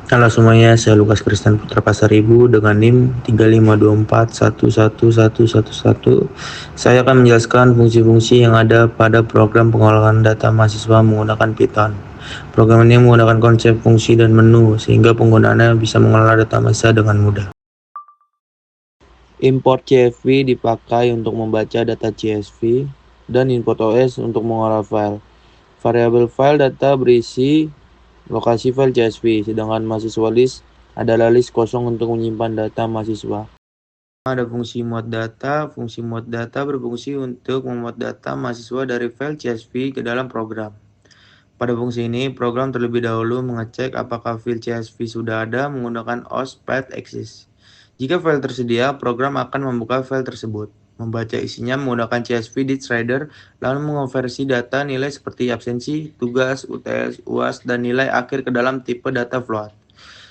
Halo semuanya, saya Lukas Kristan Putra Pasaribu dengan NIM 3524111111. Saya akan menjelaskan fungsi-fungsi yang ada pada program pengolahan data mahasiswa menggunakan Python. Program ini menggunakan konsep fungsi dan menu, sehingga penggunaannya bisa mengelola data mahasiswa dengan mudah. Import CSV dipakai untuk membaca data CSV, dan import OS untuk mengolah file. Variabel file data berisi lokasi file CSV, sedangkan mahasiswa list adalah list kosong untuk menyimpan data mahasiswa. Ada fungsi muat data. Fungsi muat data berfungsi untuk memuat data mahasiswa dari file CSV ke dalam program. Pada fungsi ini, program terlebih dahulu mengecek apakah file CSV sudah ada menggunakan OS path exist. Jika file tersedia, program akan membuka file tersebut, membaca isinya menggunakan CSV Reader, lalu mengonversi data nilai seperti absensi, tugas, UTS, UAS, dan nilai akhir ke dalam tipe data float.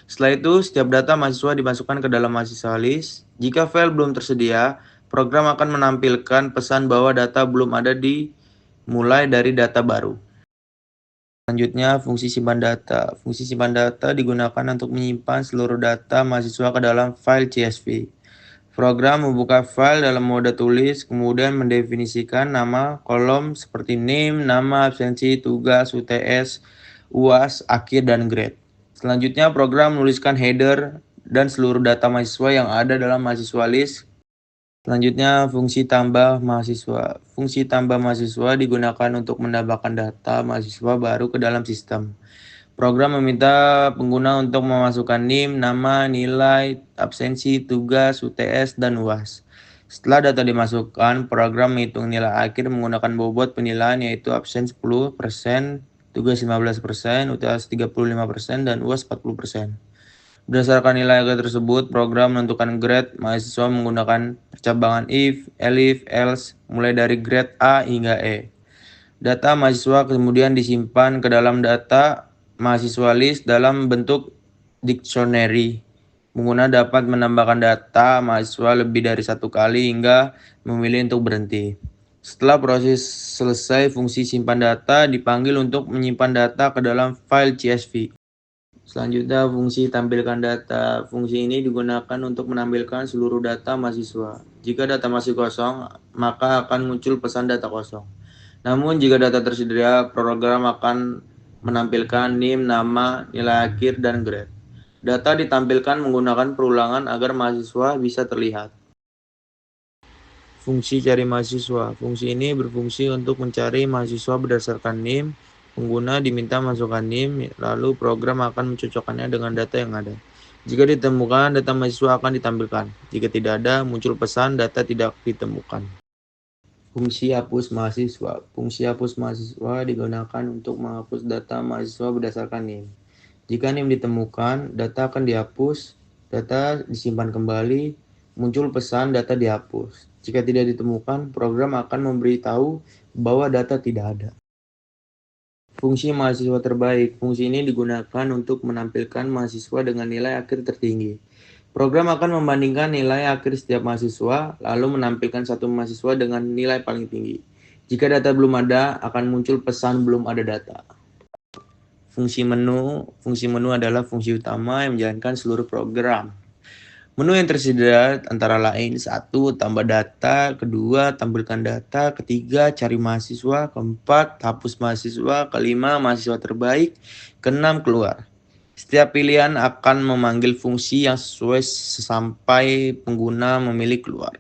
Setelah itu, setiap data mahasiswa dimasukkan ke dalam mahasiswa list. Jika file belum tersedia, program akan menampilkan pesan bahwa data belum ada dimulai dari data baru. Selanjutnya, fungsi simpan data. Fungsi simpan data digunakan untuk menyimpan seluruh data mahasiswa ke dalam file CSV. Program membuka file dalam mode tulis, kemudian mendefinisikan nama kolom seperti name, nama, absensi, tugas, UTS, UAS, akhir, dan grade. Selanjutnya, program menuliskan header dan seluruh data mahasiswa yang ada dalam mahasiswa list. Selanjutnya, fungsi tambah mahasiswa. Fungsi tambah mahasiswa digunakan untuk menambahkan data mahasiswa baru ke dalam sistem. Program meminta pengguna untuk memasukkan NIM, nama, nilai, absensi, tugas, UTS, dan UAS. Setelah data dimasukkan, program menghitung nilai akhir menggunakan bobot penilaian yaitu absen 10%, tugas 15%, UTS 35%, dan UAS 40%. Berdasarkan nilai akhir tersebut, program menentukan grade mahasiswa menggunakan percabangan if, elif, else, mulai dari grade A hingga E. Data mahasiswa kemudian disimpan ke dalam data mahasiswa list dalam bentuk dictionary. Pengguna dapat menambahkan data mahasiswa lebih dari satu kali hingga memilih untuk berhenti. Setelah proses selesai, fungsi simpan data dipanggil untuk menyimpan data ke dalam file CSV. Selanjutnya, fungsi tampilkan data. Fungsi ini digunakan untuk menampilkan seluruh data mahasiswa. Jika data masih kosong, maka akan muncul pesan data kosong. Namun, jika data tersedia, program akan menampilkan NIM, nama, nilai akhir, dan grade. Data ditampilkan menggunakan perulangan agar mahasiswa bisa terlihat. Fungsi cari mahasiswa. Fungsi ini berfungsi untuk mencari mahasiswa berdasarkan NIM. Pengguna diminta masukkan NIM, lalu program akan mencocokkannya dengan data yang ada. Jika ditemukan, data mahasiswa akan ditampilkan. Jika tidak ada, muncul pesan data tidak ditemukan. Fungsi hapus mahasiswa. Fungsi hapus mahasiswa digunakan untuk menghapus data mahasiswa berdasarkan NIM. Jika NIM ditemukan, data akan dihapus, data disimpan kembali, muncul pesan data dihapus. Jika tidak ditemukan, program akan memberitahu bahwa data tidak ada. Fungsi mahasiswa terbaik. Fungsi ini digunakan untuk menampilkan mahasiswa dengan nilai akhir tertinggi. Program akan membandingkan nilai akhir setiap mahasiswa, lalu menampilkan satu mahasiswa dengan nilai paling tinggi. Jika data belum ada, akan muncul pesan belum ada data. Fungsi menu adalah fungsi utama yang menjalankan seluruh program. Menu yang tersedia antara lain 1. Tambah data, kedua tampilkan data, ketiga cari mahasiswa, keempat hapus mahasiswa, kelima mahasiswa terbaik, keenam keluar. Setiap pilihan akan memanggil fungsi yang sesuai sampai pengguna memilih keluar.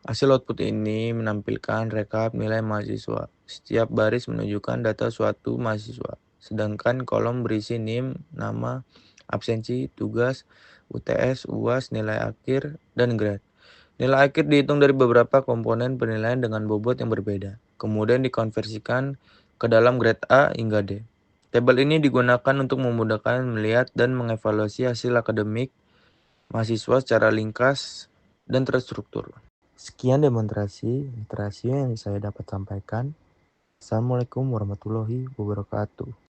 Hasil output ini menampilkan rekap nilai mahasiswa. Setiap baris menunjukkan data suatu mahasiswa, sedangkan kolom berisi NIM, nama, absensi, tugas, UTS, UAS, nilai akhir, dan grade. Nilai akhir dihitung dari beberapa komponen penilaian dengan bobot yang berbeda, kemudian dikonversikan ke dalam grade A hingga D. Tabel ini digunakan untuk memudahkan melihat dan mengevaluasi hasil akademik mahasiswa secara ringkas dan terstruktur. Sekian demonstrasi literasi yang saya dapat sampaikan. Assalamualaikum warahmatullahi wabarakatuh.